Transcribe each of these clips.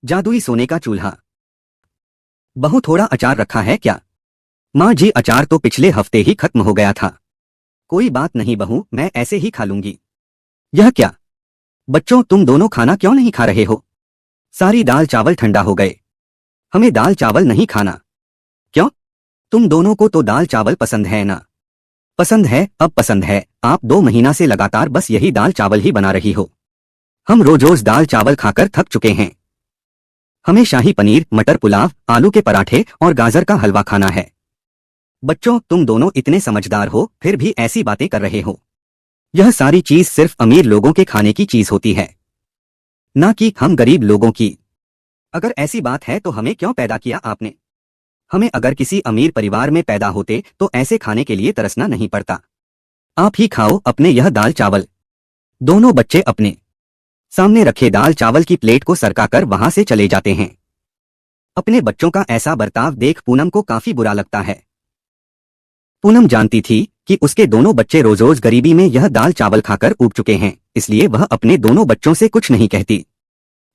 जादुई सोने का चूल्हा। बहू थोड़ा अचार रखा है क्या? माँ जी अचार तो पिछले हफ्ते ही खत्म हो गया था। कोई बात नहीं बहू, मैं ऐसे ही खा लूंगी। यह क्या? बच्चों तुम दोनों खाना क्यों नहीं खा रहे हो? सारी दाल चावल ठंडा हो गए। हमें दाल चावल नहीं खाना। क्यों? तुम दोनों को तो दाल चावल पसंद है ना? पसंद है, अब पसंद है। आप 2 महीना से लगातार बस यही दाल चावल ही बना रही हो। हम रोज रोज दाल चावल खाकर थक चुके हैं। हमें शाही पनीर, मटर पुलाव, आलू के पराठे और गाजर का हलवा खाना है। बच्चों तुम दोनों इतने समझदार हो फिर भी ऐसी बातें कर रहे हो। यह सारी चीज सिर्फ अमीर लोगों के खाने की चीज होती है, ना कि हम गरीब लोगों की। अगर ऐसी बात है तो हमें क्यों पैदा किया आपने? हमें अगर किसी अमीर परिवार में पैदा होते तो ऐसे खाने के लिए तरसना नहीं पड़ता। आप ही खाओ अपने यह दाल चावल। दोनों बच्चे अपने सामने रखे दाल चावल की प्लेट को सरकाकर वहां से चले जाते हैं। अपने बच्चों का ऐसा बर्ताव देख पूनम को काफी बुरा लगता है। पूनम जानती थी कि उसके दोनों बच्चे रोज रोज गरीबी में यह दाल चावल खाकर ऊब चुके हैं, इसलिए वह अपने दोनों बच्चों से कुछ नहीं कहती।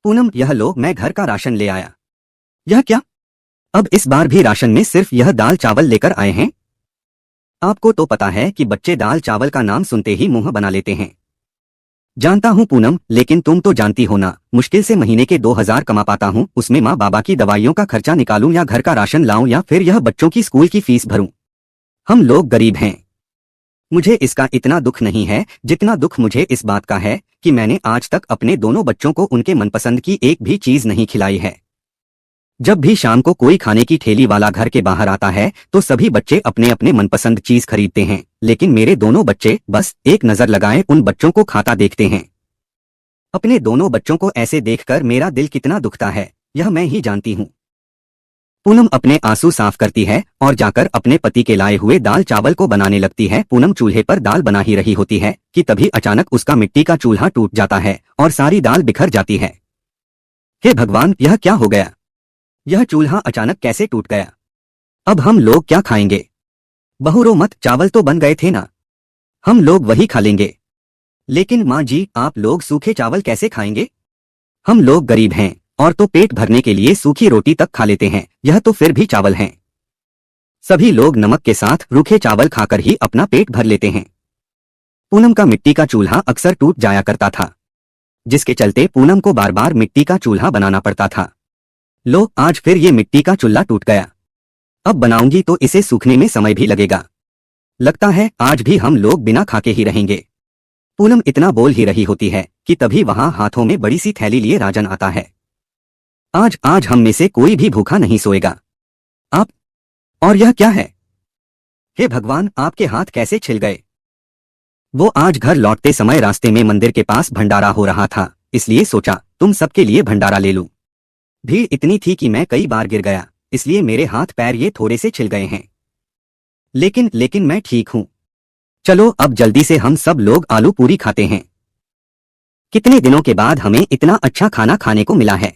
पूनम यह लो, मैं घर का राशन ले आया। यह क्या? अब इस बार भी राशन में सिर्फ यह दाल चावल लेकर आए हैं? आपको तो पता है कि बच्चे दाल चावल का नाम सुनते ही मुंह बना लेते हैं। जानता हूं पूनम, लेकिन तुम तो जानती हो ना, मुश्किल से महीने के 2000 कमा पाता हूं, उसमें माँ बाबा की दवाइयों का खर्चा निकालूं या घर का राशन लाऊं या फिर यह बच्चों की स्कूल की फीस भरूं। हम लोग गरीब हैं। मुझे इसका इतना दुख नहीं है जितना दुख मुझे इस बात का है कि मैंने आज तक अपने दोनों बच्चों को उनके मनपसंद की एक भी चीज नहीं खिलाई है। जब भी शाम को कोई खाने की ठेली वाला घर के बाहर आता है तो सभी बच्चे अपने अपने मनपसंद चीज खरीदते हैं, लेकिन मेरे दोनों बच्चे बस एक नजर लगाए उन बच्चों को खाता देखते हैं। अपने दोनों बच्चों को ऐसे देखकर मेरा दिल कितना दुखता है, यह मैं ही जानती हूँ। पूनम अपने आंसू साफ करती है और जाकर अपने पति के लाए हुए दाल चावल को बनाने लगती है। पूनम चूल्हे पर दाल बना ही रही होती है कि तभी अचानक उसका मिट्टी का चूल्हा टूट जाता है और सारी दाल बिखर जाती है। हे भगवान, यह क्या हो गया? यह चूल्हा अचानक कैसे टूट गया? अब हम लोग क्या खाएंगे? बहू रो मत, चावल तो बन गए थे ना, हम लोग वही खा लेंगे। लेकिन माँ जी, आप लोग सूखे चावल कैसे खाएंगे? हम लोग गरीब हैं और तो पेट भरने के लिए सूखी रोटी तक खा लेते हैं, यह तो फिर भी चावल हैं। सभी लोग नमक के साथ रूखे चावल खाकर ही अपना पेट भर लेते हैं। पूनम का मिट्टी का चूल्हा अक्सर टूट जाया करता था, जिसके चलते पूनम को बार बार मिट्टी का चूल्हा बनाना पड़ता था। लो, आज फिर ये मिट्टी का चूल्हा टूट गया। अब बनाऊंगी तो इसे सूखने में समय भी लगेगा। लगता है आज भी हम लोग बिना खाके ही रहेंगे। पूनम इतना बोल ही रही होती है कि तभी वहां हाथों में बड़ी सी थैली लिए राजन आता है। आज आज हम में से कोई भी भूखा नहीं सोएगा। आप? और यह क्या है? हे भगवान, आपके हाथ कैसे छिल गए? वो आज घर लौटते समय रास्ते में मंदिर के पास भंडारा हो रहा था, इसलिए सोचा तुम सबके लिए भंडारा ले लूं। भीड़ इतनी थी कि मैं कई बार गिर गया, इसलिए मेरे हाथ पैर ये थोड़े से छिल गए हैं। लेकिन मैं ठीक हूं। चलो अब जल्दी से हम सब लोग आलू पूरी खाते हैं। कितने दिनों के बाद हमें इतना अच्छा खाना खाने को मिला है।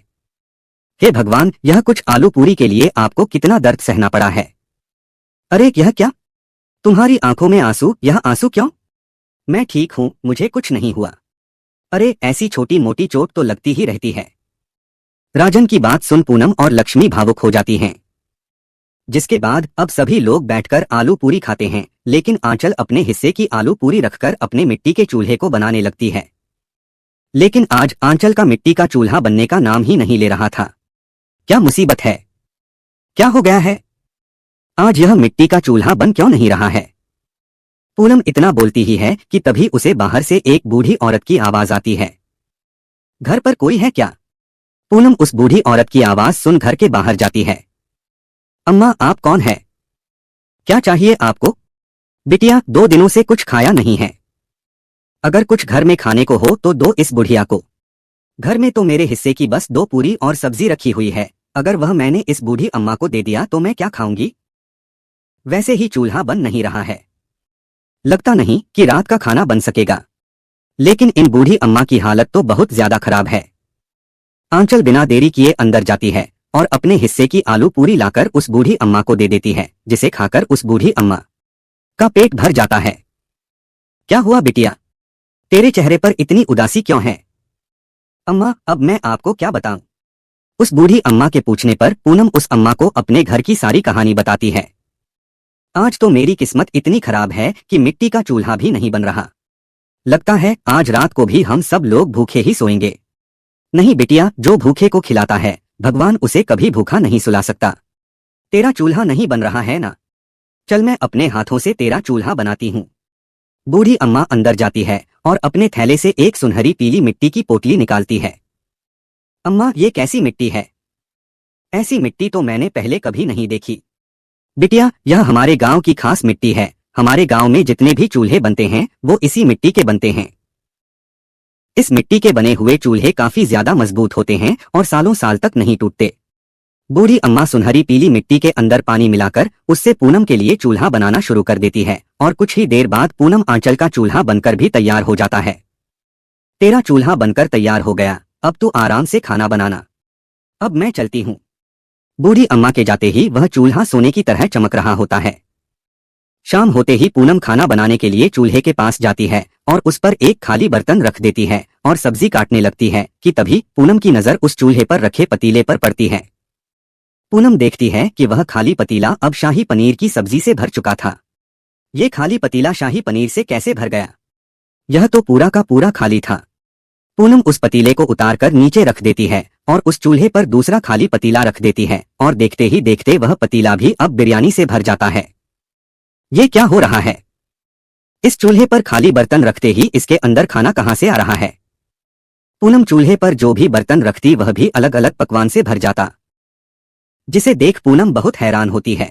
हे भगवान, यह कुछ आलू पूरी के लिए आपको कितना दर्द सहना पड़ा है। अरे यह क्या? तुम्हारी आंखों में आंसू, यह आंसू क्यों? मैं ठीक हूं, मुझे कुछ नहीं हुआ। अरे ऐसी छोटी मोटी चोट तो लगती ही रहती है। राजन की बात सुन पूनम और लक्ष्मी भावुक हो जाती हैं। जिसके बाद अब सभी लोग बैठकर आलू पूरी खाते हैं, लेकिन आंचल अपने हिस्से की आलू पूरी रखकर अपने मिट्टी के चूल्हे को बनाने लगती है। लेकिन आज आंचल का मिट्टी का चूल्हा बनने का नाम ही नहीं ले रहा था। क्या मुसीबत है? क्या हो गया है? आज यह मिट्टी का चूल्हा बन क्यों नहीं रहा है? पूनम इतना बोलती ही है कि तभी उसे बाहर से एक बूढ़ी औरत की आवाज आती है। घर पर कोई है क्या? पूनम उस बूढ़ी औरत की आवाज सुन घर के बाहर जाती है। अम्मा, आप कौन है? क्या चाहिए आपको? बिटिया, 2 दिनों से कुछ खाया नहीं है। अगर कुछ घर में खाने को हो तो दो इस बुढ़िया को। घर में तो मेरे हिस्से की बस 2 पूरी और सब्जी रखी हुई है, अगर वह मैंने इस बूढ़ी अम्मा को दे दिया तो मैं क्या खाऊंगी? वैसे ही चूल्हा बन नहीं रहा है, लगता नहीं कि रात का खाना बन सकेगा। लेकिन इन बूढ़ी अम्मा की हालत तो बहुत ज्यादा खराब है। आंचल बिना देरी किए अंदर जाती है और अपने हिस्से की आलू पूरी लाकर उस बूढ़ी अम्मा को दे देती है, जिसे खाकर उस बूढ़ी अम्मा का पेट भर जाता है। क्या हुआ बिटिया, तेरे चेहरे पर इतनी उदासी क्यों है? अम्मा, अब मैं आपको क्या बताऊं? उस बूढ़ी अम्मा के पूछने पर पूनम उस अम्मा को अपने घर की सारी कहानी बताती है। आज तो मेरी किस्मत इतनी खराब है कि मिट्टी का चूल्हा भी नहीं बन रहा। लगता है आज रात को भी हम सब लोग भूखे ही सोएंगे। नहीं बिटिया, जो भूखे को खिलाता है भगवान उसे कभी भूखा नहीं सुला सकता। तेरा चूल्हा नहीं बन रहा है ना? चल मैं अपने हाथों से तेरा चूल्हा बनाती हूँ। बूढ़ी अम्मा अंदर जाती है और अपने थैले से एक सुनहरी पीली मिट्टी की पोटली निकालती है। अम्मा, ये कैसी मिट्टी है? ऐसी मिट्टी तो मैंने पहले कभी नहीं देखी। बिटिया, यह हमारे गांव की खास मिट्टी है। हमारे गांव में जितने भी चूल्हे बनते हैं वो इसी मिट्टी के बनते हैं। इस मिट्टी के बने हुए चूल्हे काफी ज्यादा मजबूत होते हैं और सालों साल तक नहीं टूटते। बूढ़ी अम्मा सुनहरी पीली मिट्टी के अंदर पानी मिलाकर उससे पूनम के लिए चूल्हा बनाना शुरू कर देती है और कुछ ही देर बाद पूनम आंचल का चूल्हा बनकर भी तैयार हो जाता है। तेरा चूल्हा बनकर तैयार हो गया, अब तू आराम से खाना बनाना। अब मैं चलती हूँ। बूढ़ी अम्मा के जाते ही वह चूल्हा सोने की तरह चमक रहा होता है। शाम होते ही पूनम खाना बनाने के लिए चूल्हे के पास जाती है और उस पर एक खाली बर्तन रख देती है और सब्जी काटने लगती है कि तभी पूनम की नजर उस चूल्हे पर रखे पतीले पर पड़ती है। पूनम देखती है कि वह खाली पतीला अब शाही पनीर की सब्जी से भर चुका था। ये खाली पतीला शाही पनीर से कैसे भर गया? यह तो पूरा का पूरा खाली था। पूनम उस पतीले को उतारकर नीचे रख देती है और उस चूल्हे पर दूसरा खाली पतीला रख देती है और देखते ही देखते वह पतीला भी अब बिरयानी से भर जाता है। ये क्या हो रहा है? इस चूल्हे पर खाली बर्तन रखते ही इसके अंदर खाना कहां से आ रहा है? पूनम चूल्हे पर जो भी बर्तन रखती वह भी अलग अलग पकवान से भर जाता, जिसे देख पूनम बहुत हैरान होती है।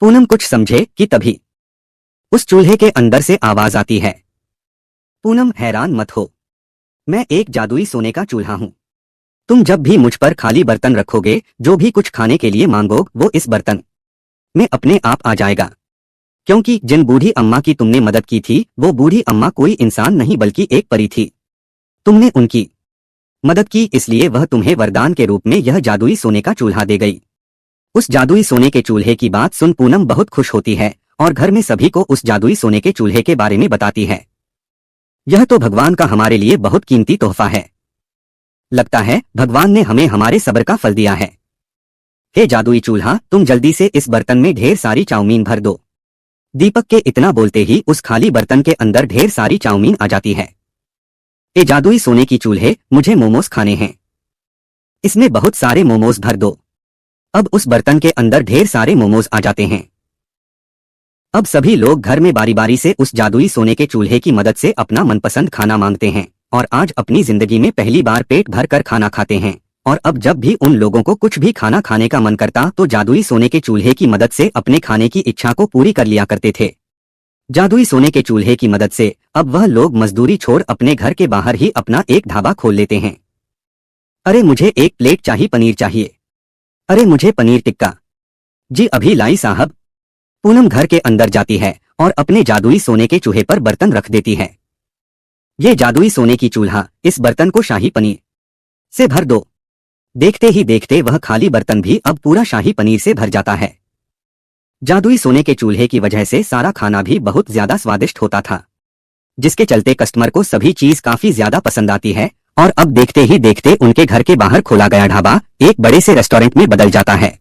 पूनम कुछ समझे कि तभी उस चूल्हे के अंदर से आवाज आती है, पूनम हैरान मत हो, मैं एक जादुई सोने का चूल्हा हूं। तुम जब भी मुझ पर खाली बर्तन रखोगे, जो भी कुछ खाने के लिए मांगो वो इस बर्तन में अपने आप आ जाएगा। क्योंकि जिन बूढ़ी अम्मा की तुमने मदद की थी वो बूढ़ी अम्मा कोई इंसान नहीं बल्कि एक परी थी। तुमने उनकी मदद की इसलिए वह तुम्हें वरदान के रूप में यह जादुई सोने का चूल्हा दे गई। उस जादुई सोने के चूल्हे की बात सुन पूनम बहुत खुश होती है और घर में सभी को उस जादुई सोने के चूल्हे के बारे में बताती है। यह तो भगवान का हमारे लिए बहुत कीमती तोहफा है। लगता है भगवान ने हमें हमारे सब्र का फल दिया है। हे जादुई चूल्हा, तुम जल्दी से इस बर्तन में ढेर सारी चाउमीन भर दो। दीपक के इतना बोलते ही उस खाली बर्तन के अंदर ढेर सारी चाउमीन आ जाती है। ए जादुई सोने की चूल्हे, मुझे मोमोज खाने हैं। इसमें बहुत सारे मोमोज भर दो। अब उस बर्तन के अंदर ढेर सारे मोमोज आ जाते हैं। अब सभी लोग घर में बारी बारी से उस जादुई सोने के चूल्हे की मदद से अपना मनपसंद खाना मांगते हैं और आज अपनी जिंदगी में पहली बार पेट भर कर खाना खाते हैं। और अब जब भी उन लोगों को कुछ भी खाना खाने का मन करता तो जादुई सोने के चूल्हे की मदद से अपने खाने की इच्छा को पूरी कर लिया करते थे। जादुई सोने के चूल्हे की मदद से अब वह लोग मजदूरी छोड़ अपने घर के बाहर ही अपना एक ढाबा खोल लेते हैं। अरे मुझे एक प्लेट शाही पनीर चाहिए। अरे मुझे पनीर टिक्का। जी अभी लाई साहब। पूनम घर के अंदर जाती है और अपने जादुई सोने के चूल्हे पर बर्तन रख देती है। ये जादुई सोने की चूल्हा, इस बर्तन को शाही पनीर से भर दो। देखते ही देखते वह खाली बर्तन भी अब पूरा शाही पनीर से भर जाता है। जादुई सोने के चूल्हे की वजह से सारा खाना भी बहुत ज्यादा स्वादिष्ट होता था, जिसके चलते कस्टमर को सभी चीज काफी ज्यादा पसंद आती है और अब देखते ही देखते उनके घर के बाहर खोला गया ढाबा एक बड़े से रेस्टोरेंट में बदल जाता है।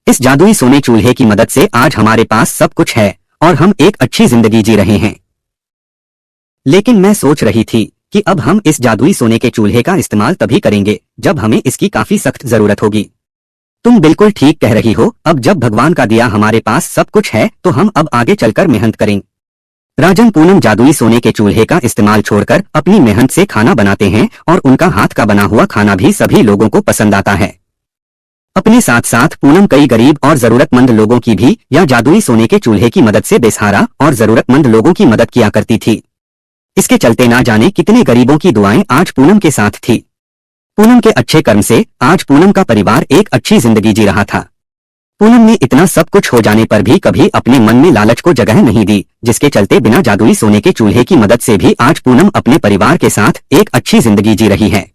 इस जादुई सोने चूल्हे की मदद से आज हमारे पास सब कुछ है और हम एक अच्छी जिंदगी जी रहे हैं। लेकिन मैं सोच रही थी कि अब हम इस जादुई सोने के चूल्हे का इस्तेमाल तभी करेंगे जब हमें इसकी काफी सख्त जरूरत होगी। तुम बिल्कुल ठीक कह रही हो, अब जब भगवान का दिया हमारे पास सब कुछ है तो हम अब आगे चलकर मेहनत करेंगे। राजन पूनम जादुई सोने के चूल्हे का इस्तेमाल छोड़कर अपनी मेहनत से खाना बनाते हैं और उनका हाथ का बना हुआ खाना भी सभी लोगों को पसंद आता है। अपने साथ साथ पूनम कई गरीब और जरूरतमंद लोगों की भी या जादुई सोने के चूल्हे की मदद से बेसहारा और जरूरतमंद लोगों की मदद किया करती थी। इसके चलते ना जाने कितने गरीबों की दुआएं आज पूनम के साथ थी। पूनम के अच्छे कर्म से आज पूनम का परिवार एक अच्छी जिंदगी जी रहा था। पूनम ने इतना सब कुछ हो जाने पर भी कभी अपने मन में लालच को जगह नहीं दी, जिसके चलते बिना जादुई सोने के चूल्हे की मदद से भी आज पूनम अपने परिवार के साथ एक अच्छी जिंदगी जी रही है।